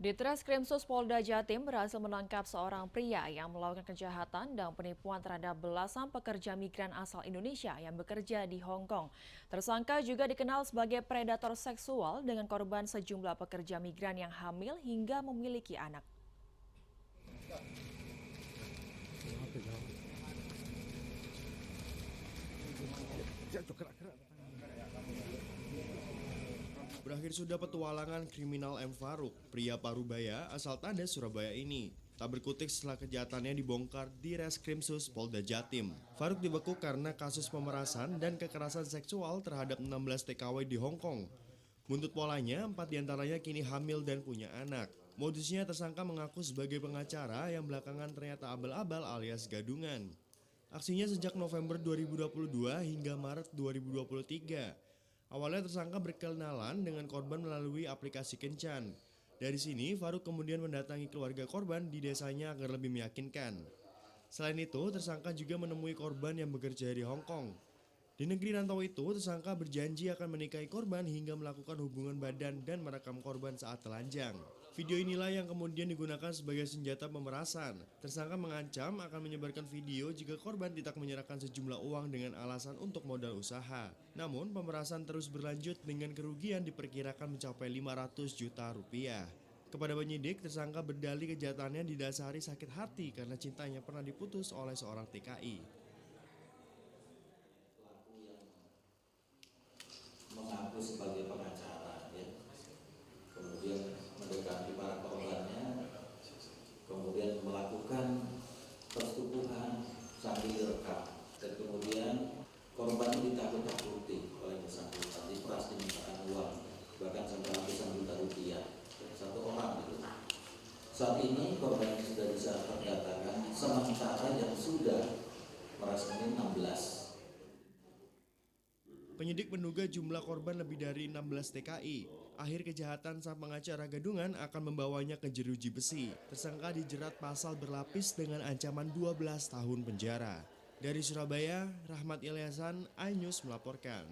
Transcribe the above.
Ditreskrimsus Polda Jatim berhasil menangkap seorang pria yang melakukan kejahatan dan penipuan terhadap belasan pekerja migran asal Indonesia yang bekerja di Hong Kong. Tersangka juga dikenal sebagai predator seksual dengan korban sejumlah pekerja migran yang hamil hingga memiliki anak. Berakhir sudah petualangan kriminal M. Faruk, pria Parubaya asal Tanda, Surabaya ini. Tak berkutik setelah kejahatannya dibongkar di Reskrimsus Polda Jatim. Faruk dibekuk karena kasus pemerasan dan kekerasan seksual terhadap 16 TKW di Hong Kong. Buntut polanya, 4 diantaranya kini hamil dan punya anak. Modusnya tersangka mengaku sebagai pengacara yang belakangan ternyata abal-abal alias gadungan. Aksinya sejak November 2022 hingga Maret 2023. Awalnya tersangka berkenalan dengan korban melalui aplikasi Kencan. Dari sini, Faruk kemudian mendatangi keluarga korban di desanya agar lebih meyakinkan. Selain itu, tersangka juga menemui korban yang bekerja di Hong Kong. Di negeri rantau itu, tersangka berjanji akan menikahi korban hingga melakukan hubungan badan dan merekam korban saat telanjang. Video inilah yang kemudian digunakan sebagai senjata pemerasan. Tersangka mengancam akan menyebarkan video jika korban tidak menyerahkan sejumlah uang dengan alasan untuk modal usaha. Namun, pemerasan terus berlanjut dengan kerugian diperkirakan mencapai 500 juta rupiah. Kepada penyidik, tersangka berdalih kejahatannya didasari sakit hati karena cintanya pernah diputus oleh seorang TKI. Mengaku sebagai pengacara, ya. Kemudian mendekati para korbannya, kemudian melakukan persetubuhan sambil direkam, dan kemudian korban ditakut-takuti oleh bersangkutan, diperas dimintakan uang, bahkan sampai ratusan juta rupiah satu orang itu. Saat ini korban sudah bisa terdatakan, sementara yang sudah merasmi 16. Penyidik menduga jumlah korban lebih dari 16 TKI. Akhir kejahatan sang pengacara gadungan akan membawanya ke jeruji besi. Tersangka dijerat pasal berlapis dengan ancaman 12 tahun penjara. Dari Surabaya, Rahmat Ilyasan, iNews melaporkan.